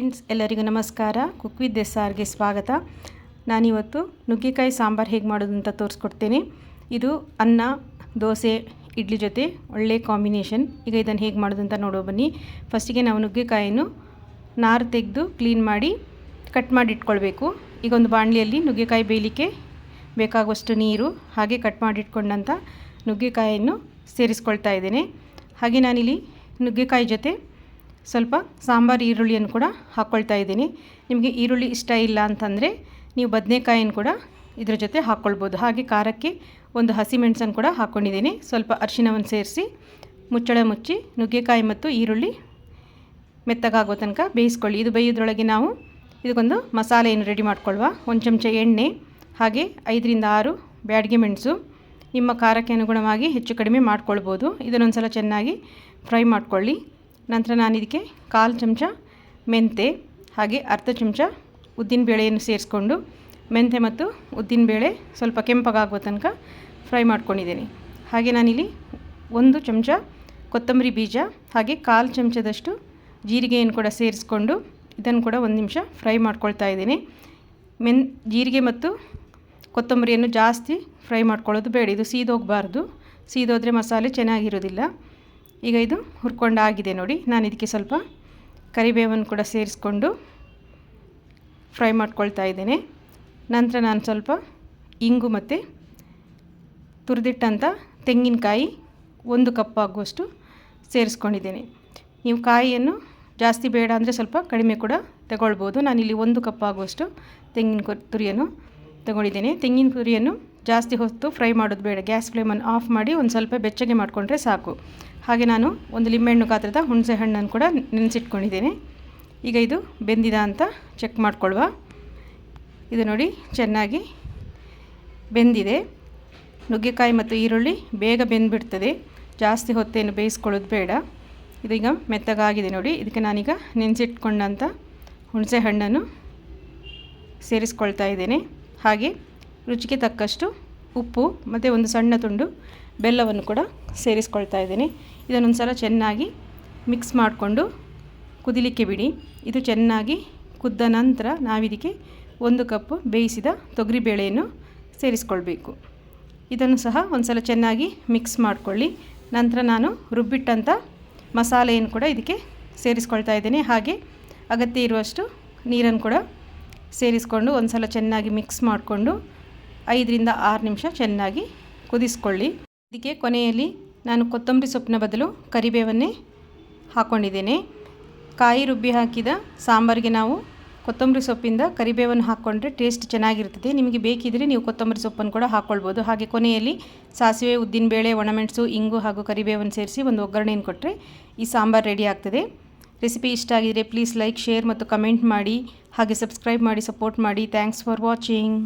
Friends, ಎಲ್ಲರಿಗೂ ನಮಸ್ಕಾರ. Cook with SRಗೆ ಸ್ವಾಗತ. ನಾನಿವತ್ತು ನುಗ್ಗೆಕಾಯಿ ಸಾಂಬಾರು ಹೇಗೆ ಮಾಡೋದು ಅಂತ ತೋರಿಸ್ಕೊಡ್ತೇನೆ. ಇದು ಅನ್ನ, ದೋಸೆ, ಇಡ್ಲಿ ಜೊತೆ ಒಳ್ಳೆ ಕಾಂಬಿನೇಷನ್. ಈಗ ಇದನ್ನು ಹೇಗೆ ಮಾಡೋದು ಅಂತ ನೋಡೋ ಬನ್ನಿ. ಫಸ್ಟಿಗೆ ನಾವು ನುಗ್ಗೆಕಾಯಿಯನ್ನು ನಾರು ತೆಗೆದು ಕ್ಲೀನ್ ಮಾಡಿ ಕಟ್ ಮಾಡಿ ಇಟ್ಕೊಳ್ಬೇಕು. ಈಗ ಒಂದು ಬಾಣಲಿಯಲ್ಲಿ ನುಗ್ಗೆಕಾಯಿ ಬೇಯಲಿಕ್ಕೆ ಬೇಕಾಗುವಷ್ಟು ನೀರು ಹಾಗೆ ಕಟ್ ಮಾಡಿ ಇಟ್ಕೊಂಡಂಥ ನುಗ್ಗೆಕಾಯಿಯನ್ನು ಸೇರಿಸ್ಕೊಳ್ತಾ ಇದ್ದೇನೆ. ಹಾಗೆ ನಾನಿಲ್ಲಿ ನುಗ್ಗೆಕಾಯಿ ಜೊತೆ ಸ್ವಲ್ಪ ಸಾಂಬಾರು ಈರುಳ್ಳಿಯನ್ನು ಕೂಡ ಹಾಕ್ಕೊಳ್ತಾ ಇದ್ದೀನಿ. ನಿಮಗೆ ಈರುಳ್ಳಿ ಇಷ್ಟ ಇಲ್ಲ ಅಂತಂದರೆ ನೀವು ಬದನೆಕಾಯಿಯನ್ನು ಕೂಡ ಇದರ ಜೊತೆ ಹಾಕ್ಕೊಳ್ಬೋದು. ಹಾಗೆ ಖಾರಕ್ಕೆ ಒಂದು ಹಸಿಮೆಣಸನ್ನು ಕೂಡ ಹಾಕ್ಕೊಂಡಿದ್ದೀನಿ. ಸ್ವಲ್ಪ ಅರಿಶಿಣವನ್ನು ಸೇರಿಸಿ ಮುಚ್ಚಳ ಮುಚ್ಚಿ ನುಗ್ಗೆಕಾಯಿ ಮತ್ತು ಈರುಳ್ಳಿ ಮೆತ್ತಗಾಗೋ ತನಕ ಬೇಯಿಸ್ಕೊಳ್ಳಿ. ಇದು ಬೇಯೋದ್ರೊಳಗೆ ನಾವು ಇದಕ್ಕೊಂದು ಮಸಾಲೆಯನ್ನು ರೆಡಿ ಮಾಡ್ಕೊಳ್ಳುವ. ಒಂದು ಚಮಚ ಎಣ್ಣೆ, ಹಾಗೆ 5 ರಿಂದ 6 ಬ್ಯಾಡಗಿ ಮೆಣಸು. ನಿಮ್ಮ ಖಾರಕ್ಕೆ ಅನುಗುಣವಾಗಿ ಹೆಚ್ಚು ಕಡಿಮೆ ಮಾಡ್ಕೊಳ್ಬೋದು. ಇದನ್ನೊಂದು ಸಲ ಚೆನ್ನಾಗಿ ಫ್ರೈ ಮಾಡ್ಕೊಳ್ಳಿ. ನಂತರ ನಾನು ಇದಕ್ಕೆ 1/4 ಚಮಚ ಮೆಂತೆ, ಹಾಗೆ ಅರ್ಧ ಚಮಚ ಉದ್ದಿನಬೇಳೆಯನ್ನು ಸೇರಿಸ್ಕೊಂಡು ಮೆಂತೆ ಮತ್ತು ಉದ್ದಿನಬೇಳೆ ಸ್ವಲ್ಪ ಕೆಂಪಗಾಗುವ ತನಕ ಫ್ರೈ ಮಾಡ್ಕೊಂಡಿದ್ದೀನಿ. ಹಾಗೆ ನಾನಿಲ್ಲಿ 1 ಚಮಚ ಕೊತ್ತಂಬರಿ ಬೀಜ, ಹಾಗೆ 1/4 ಚಮಚದಷ್ಟು ಜೀರಿಗೆಯನ್ನು ಕೂಡ ಸೇರಿಸ್ಕೊಂಡು ಇದನ್ನು ಕೂಡ 1 ನಿಮಿಷ ಫ್ರೈ ಮಾಡ್ಕೊಳ್ತಾ ಇದ್ದೀನಿ. ಜೀರಿಗೆ ಮತ್ತು ಕೊತ್ತಂಬರಿಯನ್ನು ಜಾಸ್ತಿ ಫ್ರೈ ಮಾಡ್ಕೊಳ್ಳೋದು ಬೇಡ. ಇದು ಸೀದೋಗಬಾರ್ದು. ಸೀದೋದ್ರೆ ಮಸಾಲೆ ಚೆನ್ನಾಗಿರೋದಿಲ್ಲ. ಈಗ ಇದು ಹುರ್ಕೊಂಡಾಗಿದೆ ನೋಡಿ. ನಾನು ಇದಕ್ಕೆ ಸ್ವಲ್ಪ ಕರಿಬೇವನ್ನು ಕೂಡ ಸೇರಿಸ್ಕೊಂಡು ಫ್ರೈ ಮಾಡ್ಕೊಳ್ತಾ ಇದ್ದೇನೆ. ನಂತರ ನಾನು ಸ್ವಲ್ಪ ಇಂಗು ಮತ್ತು ತುರಿದಿಟ್ಟಂಥ ತೆಂಗಿನಕಾಯಿ 1 ಕಪ್ ಆಗುವಷ್ಟು ಸೇರಿಸ್ಕೊಂಡಿದ್ದೇನೆ. ನೀವು ಕಾಯಿಯನ್ನು ಜಾಸ್ತಿ ಬೇಡ ಅಂದರೆ ಸ್ವಲ್ಪ ಕಡಿಮೆ ಕೂಡ ತಗೊಳ್ಬೋದು. ನಾನಿಲ್ಲಿ 1 ಕಪ್ ಆಗುವಷ್ಟು ತೆಂಗಿನ ತುರಿಯನ್ನು ತಗೊಂಡಿದ್ದೇನೆ. ತೆಂಗಿನ ತುರಿಯನ್ನು ಜಾಸ್ತಿ ಹೊತ್ತು ಫ್ರೈ ಮಾಡೋದು ಬೇಡ. ಗ್ಯಾಸ್ ಫ್ಲೇಮನ್ನು ಆಫ್ ಮಾಡಿ ಒಂದು ಸ್ವಲ್ಪ ಬೆಚ್ಚಗೆ ಮಾಡಿಕೊಂಡ್ರೆ ಸಾಕು. ಹಾಗೆ ನಾನು ಒಂದು ಲಿಂಬೆಹಣ್ಣು ಗಾತ್ರದ ಹುಣಸೆ ಹಣ್ಣನ್ನು ಕೂಡ ನೆನೆಸಿಟ್ಕೊಂಡಿದ್ದೇನೆ. ಈಗ ಇದು ಬೆಂದಿದ ಅಂತ ಚೆಕ್ ಮಾಡ್ಕೊಳ್ಳುವ. ಇದು ನೋಡಿ ಚೆನ್ನಾಗಿ ಬೆಂದಿದೆ. ನುಗ್ಗೆಕಾಯಿ ಮತ್ತು ಈರುಳ್ಳಿ ಬೇಗ ಬೆಂದುಬಿಡ್ತದೆ. ಜಾಸ್ತಿ ಹೊತ್ತೇನು ಬೇಯಿಸ್ಕೊಳ್ಳೋದು ಬೇಡ. ಇದೀಗ ಮೆತ್ತಗಾಗಿದೆ ನೋಡಿ. ಇದಕ್ಕೆ ನಾನೀಗ ನೆನೆಸಿಟ್ಕೊಂಡಂಥ ಹುಣಸೆ ಹಣ್ಣನ್ನು ಸೇರಿಸ್ಕೊಳ್ತಾ ಇದ್ದೇನೆ. ಹಾಗೆ ರುಚಿಗೆ ತಕ್ಕಷ್ಟು ಉಪ್ಪು ಮತ್ತು ಒಂದು ಸಣ್ಣ ತುಂಡು ಬೆಲ್ಲವನ್ನು ಕೂಡ ಸೇರಿಸ್ಕೊಳ್ತಾ ಇದ್ದೇನೆ. ಇದನ್ನೊಂದು ಸಲ ಚೆನ್ನಾಗಿ ಮಿಕ್ಸ್ ಮಾಡಿಕೊಂಡು ಕುದಿಲಿಕ್ಕೆ ಬಿಡಿ. ಇದು ಚೆನ್ನಾಗಿ ಕುದ್ದ ನಂತರ ನಾವಿದಕ್ಕೆ 1 ಕಪ್ ಬೇಯಿಸಿದ ತೊಗರಿಬೇಳೆಯನ್ನು ಸೇರಿಸ್ಕೊಳ್ಬೇಕು. ಇದನ್ನು ಸಹ ಒಂದು ಸಲ ಚೆನ್ನಾಗಿ ಮಿಕ್ಸ್ ಮಾಡಿಕೊಳ್ಳಿ. ನಂತರ ನಾನು ರುಬ್ಬಿಟ್ಟಂಥ ಮಸಾಲೆಯನ್ನು ಕೂಡ ಇದಕ್ಕೆ ಸೇರಿಸ್ಕೊಳ್ತಾ ಇದ್ದೇನೆ. ಹಾಗೆ ಅಗತ್ಯ ಇರುವಷ್ಟು ನೀರನ್ನು ಕೂಡ ಸೇರಿಸ್ಕೊಂಡು ಒಂದು ಸಲ ಚೆನ್ನಾಗಿ ಮಿಕ್ಸ್ ಮಾಡಿಕೊಂಡು 5 ರಿಂದ 6 ನಿಮಿಷ ಚೆನ್ನಾಗಿ ಕುದಿಸ್ಕೊಳ್ಳಿ. ಇದಕ್ಕೆ ಕೊನೆಯಲ್ಲಿ ನಾನು ಕೊತ್ತಂಬರಿ ಸೊಪ್ಪಿನ ಬದಲು ಕರಿಬೇವನ್ನೇ ಹಾಕ್ಕೊಂಡಿದ್ದೇನೆ. ಕಾಯಿ ರುಬ್ಬಿ ಹಾಕಿದ ಸಾಂಬಾರಿಗೆ ನಾವು ಕೊತ್ತಂಬರಿ ಸೊಪ್ಪಿಂದ ಕರಿಬೇವನ್ನು ಹಾಕ್ಕೊಂಡ್ರೆ ಟೇಸ್ಟ್ ಚೆನ್ನಾಗಿರ್ತದೆ. ನಿಮಗೆ ಬೇಕಿದ್ದರೆ ನೀವು ಕೊತ್ತಂಬರಿ ಸೊಪ್ಪನ್ನು ಕೂಡ ಹಾಕ್ಕೊಳ್ಬೋದು. ಹಾಗೆ ಕೊನೆಯಲ್ಲಿ ಸಾಸಿವೆ, ಉದ್ದಿನಬೇಳೆ, ಒಣಮೆಣಸು, ಇಂಗು ಹಾಗೂ ಕರಿಬೇವನ್ನು ಸೇರಿಸಿ ಒಂದು ಒಗ್ಗರಣೆಯನ್ನು ಕೊಟ್ಟರೆ ಈ ಸಾಂಬಾರು ರೆಡಿ ಆಗ್ತದೆ. ರೆಸಿಪಿ ಇಷ್ಟ ಆಗಿದರೆ ಪ್ಲೀಸ್ ಲೈಕ್, ಶೇರ್ ಮತ್ತು ಕಮೆಂಟ್ ಮಾಡಿ. ಹಾಗೆ ಸಬ್ಸ್ಕ್ರೈಬ್ ಮಾಡಿ ಸಪೋರ್ಟ್ ಮಾಡಿ. Thanks for watching.